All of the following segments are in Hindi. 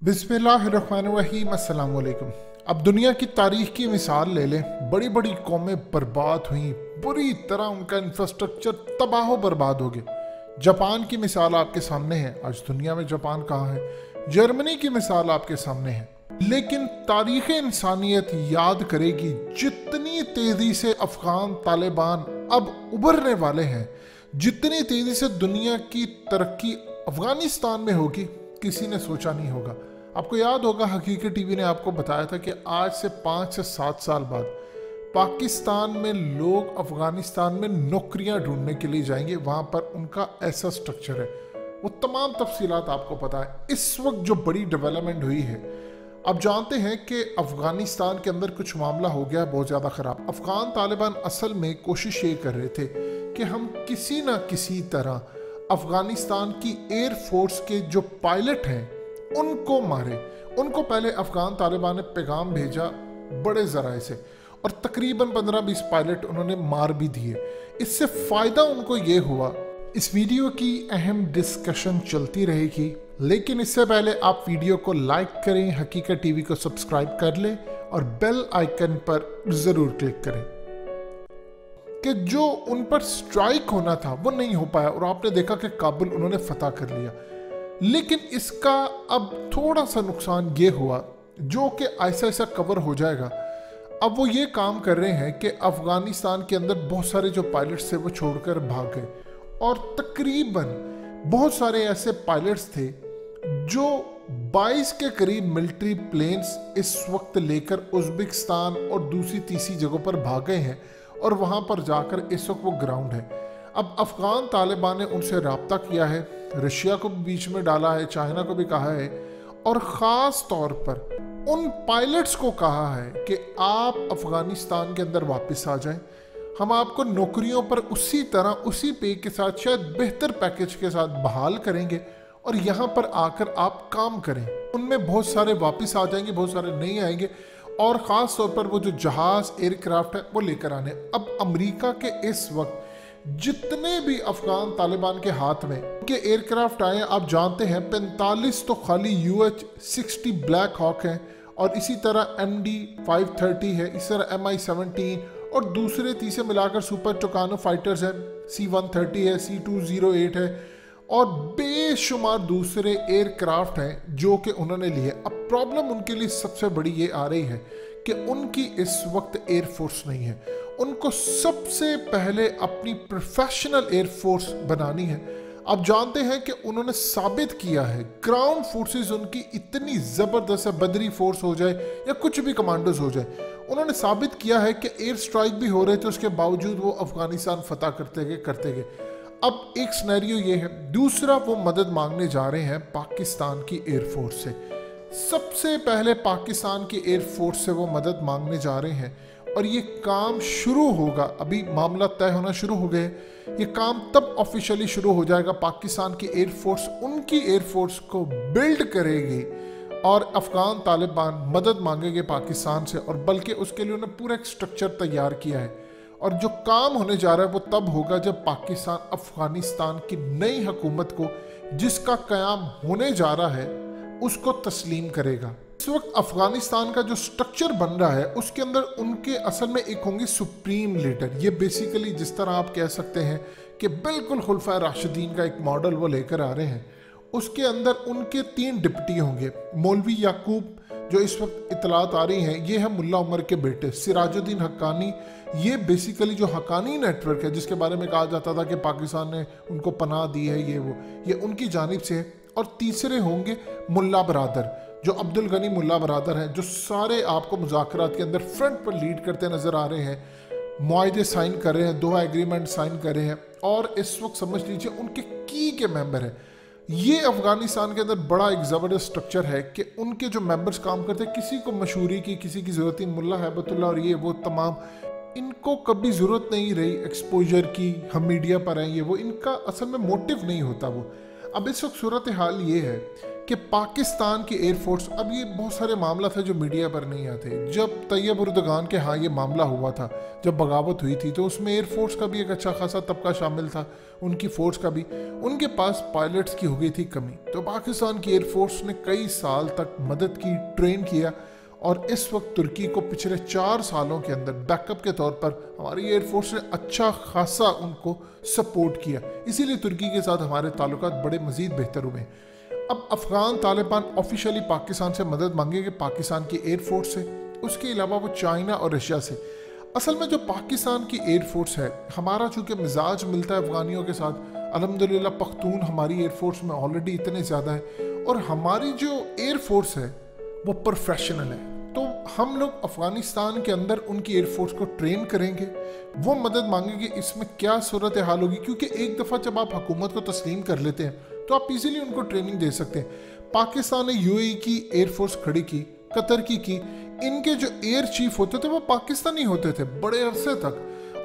बिस्मिल्लाहिर्रहमानिर्रहीम अस्सलाम वालेकुम। अब दुनिया की तारीख की मिसाल ले लें, बड़ी बड़ी कौमें बर्बाद हुई, बुरी तरह उनका इंफ्रास्ट्रक्चर तबाह बर्बाद हो गया। जापान की मिसाल आपके सामने है, आज दुनिया में जापान कहाँ है। जर्मनी की मिसाल आपके सामने है। लेकिन तारीख इंसानियत याद करेगी जितनी तेजी से अफगान तालिबान अब उभरने वाले हैं, जितनी तेजी से दुनिया की तरक्की अफगानिस्तान में होगी, किसी ने सोचा नहीं होगा। आपको याद होगा, हकीकत टीवी ने आपको बताया था कि आज से 5 से 7 साल बाद पाकिस्तान में लोग अफगानिस्तान में नौकरियां ढूंढने के लिए जाएंगे, वहां पर उनका ऐसा स्ट्रक्चर है। वो तमाम तफसीलात आपको पता है। इस वक्त जो बड़ी डेवलपमेंट हुई है, अब जानते हैं कि अफगानिस्तान के अंदर कुछ मामला हो गया बहुत ज़्यादा ख़राब। अफगान तालिबान असल में कोशिश ये कर रहे थे कि हम किसी ना किसी तरह अफगानिस्तान की एयर फोर्स के जो पायलट हैं उनको मारे। उनको पहले अफगान तालिबान ने पैगाम भेजा बड़े ज़राए से, और तकरीबन 15-20 पायलट उन्होंने मार भी दिए। इससे फ़ायदा उनको ये हुआ। इस वीडियो की अहम डिस्कशन चलती रहेगी, लेकिन इससे पहले आप वीडियो को लाइक करें, हकीकत टीवी को सब्सक्राइब कर लें और बेल आइकन पर ज़रूर क्लिक करें कि जो उन पर स्ट्राइक होना था वो नहीं हो पाया, और आपने देखा कि काबुल उन्होंने फतह कर लिया। लेकिन इसका अब थोड़ा सा नुकसान ये हुआ, जो कि ऐसा ऐसा कवर हो जाएगा। अब वो ये काम कर रहे हैं कि अफगानिस्तान के अंदर बहुत सारे जो पायलट्स थे वो छोड़कर भाग गए, और तकरीबन बहुत सारे ऐसे पायलट्स थे जो 22 के करीब मिलिट्री प्लेन्स इस वक्त लेकर उज़्बेकिस्तान और दूसरी तीसरी जगहों पर भाग गए हैं, और वहाँ पर जाकर इस वक्त वो ग्राउंड है। अब अफगान तालिबान ने उनसे रब्ता किया है, रशिया को भी बीच में डाला है, चाइना को भी कहा है, और ख़ास तौर पर उन पायलट्स को कहा है कि आप अफगानिस्तान के अंदर वापस आ जाएं, हम आपको नौकरियों पर उसी तरह उसी पे के साथ शायद बेहतर पैकेज के साथ बहाल करेंगे, और यहाँ पर आकर आप काम करें। उनमें बहुत सारे वापस आ जाएंगे, बहुत सारे नहीं आएंगे, और ख़ास तौर पर वो जो जहाज़ एयरक्राफ्ट है वो लेकर आने। अब अमेरिका के इस वक्त जितने भी अफगान तालिबान के हाथ में के एयरक्राफ्ट आए हैं, आप जानते हैं 45 तो खाली UH-60 ब्लैक हॉक हैं, और इसी तरह MD-530 है, इस तरह MI-17 और दूसरे तीसरे मिलाकर सुपर टोकानो फाइटर्स हैं, C-130 है, C-208 है, और बेशुमार दूसरे एयरक्राफ्ट हैं जो कि उन्होंने लिए। अब प्रॉब्लम उनके लिए सबसे बड़ी ये आ रही है कि उनकी इस वक्त एयरफोर्स नहीं है। उनको सबसे पहले अपनी प्रोफेशनल एयरफोर्स बनानी है। अब जानते हैं कि उन्होंने साबित किया है, ग्राउंड फोर्सेस उनकी इतनी ज़बरदस्त है, बदरी फोर्स हो जाए या कुछ भी कमांडोज हो जाए, उन्होंने साबित किया है कि एयर स्ट्राइक भी हो रहे थे, उसके बावजूद वो अफगानिस्तान फतह करते गए। अब एक सिनेरियो ये है। दूसरा, वो मदद मांगने जा रहे हैं पाकिस्तान की एयरफोर्स से। सबसे पहले पाकिस्तान की एयरफोर्स से वो मदद मांगने जा रहे हैं, और ये काम शुरू होगा। अभी मामला तय होना शुरू हो गए, ये काम तब ऑफिशियली शुरू हो जाएगा पाकिस्तान की एयरफोर्स उनकी एयरफोर्स को बिल्ड करेगी, और अफगान तालिबान मदद मांगेंगे पाकिस्तान से, और बल्कि उसके लिए उन्होंने पूरा एक स्ट्रक्चर तैयार किया है। और जो काम होने जा रहा है वो तब होगा जब पाकिस्तान अफगानिस्तान की नई हुकूमत को, जिसका क़याम होने जा रहा है, उसको तस्लीम करेगा। इस वक्त अफगानिस्तान का जो स्ट्रक्चर बन रहा है उसके अंदर उनके असल में एक होंगे सुप्रीम लीडर। ये बेसिकली जिस तरह आप कह सकते हैं कि बिल्कुल खुलफा राशिदीन का एक मॉडल वो लेकर आ रहे हैं। उसके अंदर उनके 3 डिप्टी होंगे। मौलवी याकूब, जो इस वक्त इतलात आ रही हैं, ये है मुल्ला उमर के बेटे सिराजुद्दीन हक्कानी। ये बेसिकली जो हक्कानी नेटवर्क है, जिसके बारे में कहा जाता था कि पाकिस्तान ने उनको पनाह दी है, ये उनकी जानिब से है। और तीसरे होंगे मुल्ला बरादर, जो अब्दुल गनी मुल्ला बरादर हैं, जो सारे आपको मुज़ाकरात के अंदर फ्रंट पर लीड करते नज़र आ रहे हैं, मुआहदे साइन कर रहे हैं, 2 एग्रीमेंट साइन कर रहे हैं, और इस वक्त समझ लीजिए उनके की के मेंबर हैं। ये अफगानिस्तान के अंदर बड़ा एक ज़बरदस्त स्ट्रक्चर है कि उनके जो मेंबर्स काम करते हैं, किसी को मशहूरी की, किसी की ज़रूरत नहीं, मुल्ला हैबतुल्लाह और ये वो तमाम, इनको कभी ज़रूरत नहीं रही एक्सपोजर की, हम मीडिया पर हैं, ये वो, इनका असल में मोटिव नहीं होता वो। अब इस वक्त सूरत हाल ये है कि पाकिस्तान की एयरफोर्स, अब ये बहुत सारे मामला था जो मीडिया पर नहीं आते। जब तैयब उर्दगान के हाँ ये मामला हुआ था, जब बगावत हुई थी, तो उसमें एयरफोर्स का भी एक अच्छा खासा तबका शामिल था, उनकी फोर्स का भी। उनके पास पायलट्स की हो गई थी कमी, तो पाकिस्तान की एयरफोर्स ने कई साल तक मदद की, ट्रेन किया, और इस वक्त तुर्की को पिछले 4 सालों के अंदर बैकअप के तौर पर हमारी एयरफोर्स ने अच्छा खासा उनको सपोर्ट किया। इसीलिए तुर्की के साथ हमारे ताल्लुकात बड़े मज़ीद बेहतर हुए। अब अफ़गान तालिबान ऑफिशियली पाकिस्तान से मदद मांगेंगे, पाकिस्तान की एयरफोर्स से, उसके अलावा वो चाइना और रशिया से। असल में जो पाकिस्तान की एयरफोर्स है, हमारा चूँकि मिजाज मिलता है अफ़गानियों के साथ, अल्हम्दुलिल्लाह पख्तून हमारी एयरफोर्स में ऑलरेडी इतने ज़्यादा है, और हमारी जो एयरफोर्स है वो प्रोफेशनल है। तो हम लोग अफ़गानिस्तान के अंदर उनकी एयरफोर्स को ट्रेन करेंगे, वो मदद मांगेंगे। इसमें क्या सूरत हाल होगी, क्योंकि एक दफ़ा जब आप हुकूमत को तस्लीम कर लेते हैं तो आप इजीली उनको ट्रेनिंग दे सकते हैं। पाकिस्तान ने यूएई की एयरफोर्स खड़ी की, कतर की। इनके जो एयर चीफ होते थे वो पाकिस्तानी होते थे बड़े अरसे तक,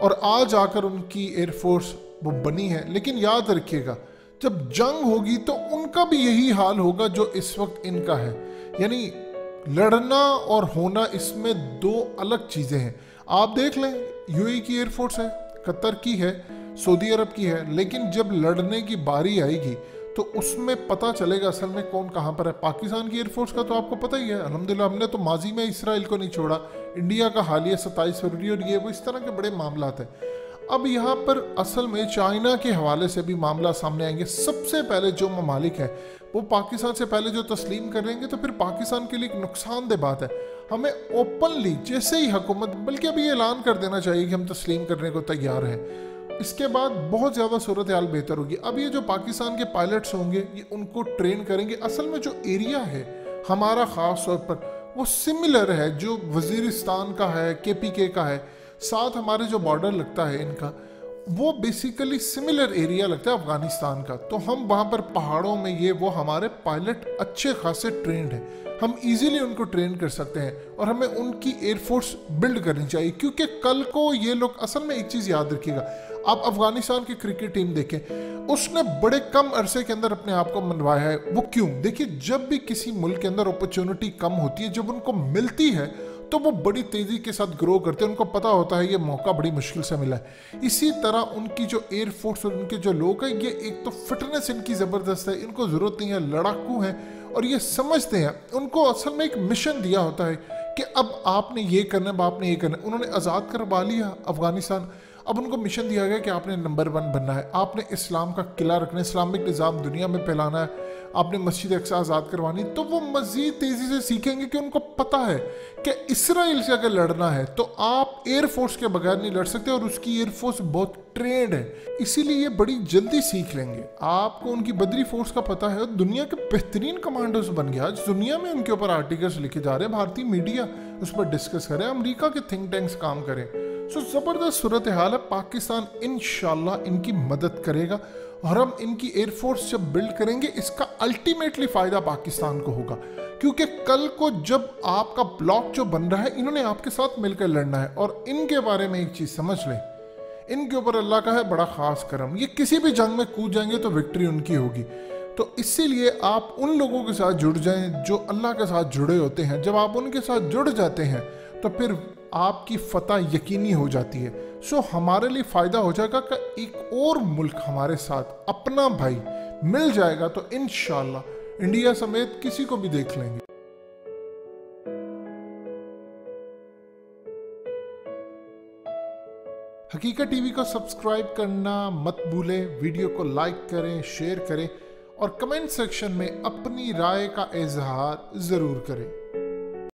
और आज आकर उनकी एयरफोर्स वो बनी है। लेकिन याद रखिएगा, जब जंग होगी तो उनका भी यही हाल होगा जो इस वक्त इनका है। यानी लड़ना और होना, इसमें 2 अलग चीज़ें हैं। आप देख लें, यूएई की एयरफोर्स है, कतर की है, सऊदी अरब की है, लेकिन जब लड़ने की बारी आएगी तो उसमें पता चलेगा असल में कौन कहाँ पर है। पाकिस्तान की एयरफोर्स का तो आपको पता ही है, अल्हम्दुलिल्लाह हमने तो माजी में इसराइल को नहीं छोड़ा, इंडिया का हालिया 27 फरवरी और ये वो, इस तरह के बड़े मामला हैं। अब यहाँ पर असल में चाइना के हवाले से भी मामला सामने आएंगे। सबसे पहले जो ममालिक है वो पाकिस्तान से पहले जो तस्लीम कर लेंगे, तो फिर पाकिस्तान के लिए एक नुकसानदेह बात है। हमें ओपनली जैसे ही हुकूमत, बल्कि अभी ऐलान कर देना चाहिए कि हम तस्लीम करने को तैयार हैं, इसके बाद बहुत ज़्यादा सूरत हाल बेहतर होगी। अब ये जो पाकिस्तान के पायलट्स होंगे, ये उनको ट्रेन करेंगे। असल में जो एरिया है हमारा ख़ास तौर पर वो सिमिलर है जो वज़ीरिस्तान का है, केपीके का है, साथ हमारे जो बॉर्डर लगता है इनका, वो बेसिकली सिमिलर एरिया लगता है अफगानिस्तान का। तो हम वहाँ पर पहाड़ों में ये वो हमारे पायलट अच्छे खासे ट्रेंड हैं, हम इजीली उनको ट्रेन कर सकते हैं, और हमें उनकी एयरफोर्स बिल्ड करनी चाहिए। क्योंकि कल को ये लोग, असल में एक चीज़ याद रखिएगा, आप अफगानिस्तान की क्रिकेट टीम देखें, उसने बड़े कम अरसे के अंदर अपने आप को मनवाया है। वो क्यों? देखिए, जब भी किसी मुल्क के अंदर अपॉर्चुनिटी कम होती है, जब उनको मिलती है तो वो बड़ी तेज़ी के साथ ग्रो करते हैं। उनको पता होता है ये मौका बड़ी मुश्किल से मिला है। इसी तरह उनकी जो एयरफोर्स और उनके जो लोग हैं, ये एक तो फिटनेस इनकी ज़बरदस्त है, इनको ज़रूरत नहीं है, लड़ाकू हैं और ये समझते हैं। उनको असल में एक मिशन दिया होता है कि अब आपने ये करना है, आपने ये करना है। उन्होंने आज़ाद करवा लिया अफगानिस्तान, अब उनको मिशन दिया गया कि आपने नंबर 1 बनना है, आपने इस्लाम का किला रखना है, इस्लामिक निज़ाम दुनिया में फैलाना है, आपने मस्जिद अक्सा आज़ाद करवानी। तो वो मज़ीद तेज़ी से सीखेंगे कि उनको पता है कि इसराइल से अगर लड़ना है तो आप एयरफोर्स के बगैर नहीं लड़ सकते, और उसकी एयरफोर्स बहुत ट्रेंड है, इसीलिए ये बड़ी जल्दी सीख लेंगे। आपको उनकी बदरी फोर्स का पता है, दुनिया के बेहतरीन कमांडोज बन गया। आज दुनिया में उनके ऊपर आर्टिकल्स लिखे जा रहे हैं, भारतीय मीडिया उस पर डिस्कस करे, अमेरिका के थिंक टैंक्स काम करें। सो ज़बरदस्त सूरत हाल है। पाकिस्तान इंशाल्लाह इनकी मदद करेगा, और हम इनकी एयरफोर्स जब बिल्ड करेंगे, इसका अल्टीमेटली फ़ायदा पाकिस्तान को होगा। क्योंकि कल को जब आपका ब्लॉक जो बन रहा है, इन्होंने आपके साथ मिलकर लड़ना है। और इनके बारे में एक चीज़ समझ लें, इनके ऊपर अल्लाह का है बड़ा ख़ास करम, ये किसी भी जंग में कूद जाएंगे तो विक्ट्री उनकी होगी। तो इसीलिए आप उन लोगों के साथ जुड़ जाएं जो अल्लाह के साथ जुड़े होते हैं। जब आप उनके साथ जुड़ जाते हैं तो फिर आपकी फतह यकीनी हो जाती है। सो हमारे लिए फ़ायदा हो जाएगा कि एक और मुल्क हमारे साथ, अपना भाई मिल जाएगा, तो इंशाल्लाह इंडिया समेत किसी को भी देख लेंगे। हकीकत टीवी को सब्सक्राइब करना मत भूलें, वीडियो को लाइक करें, शेयर करें, और कमेंट सेक्शन में अपनी राय का इजहार ज़रूर करें।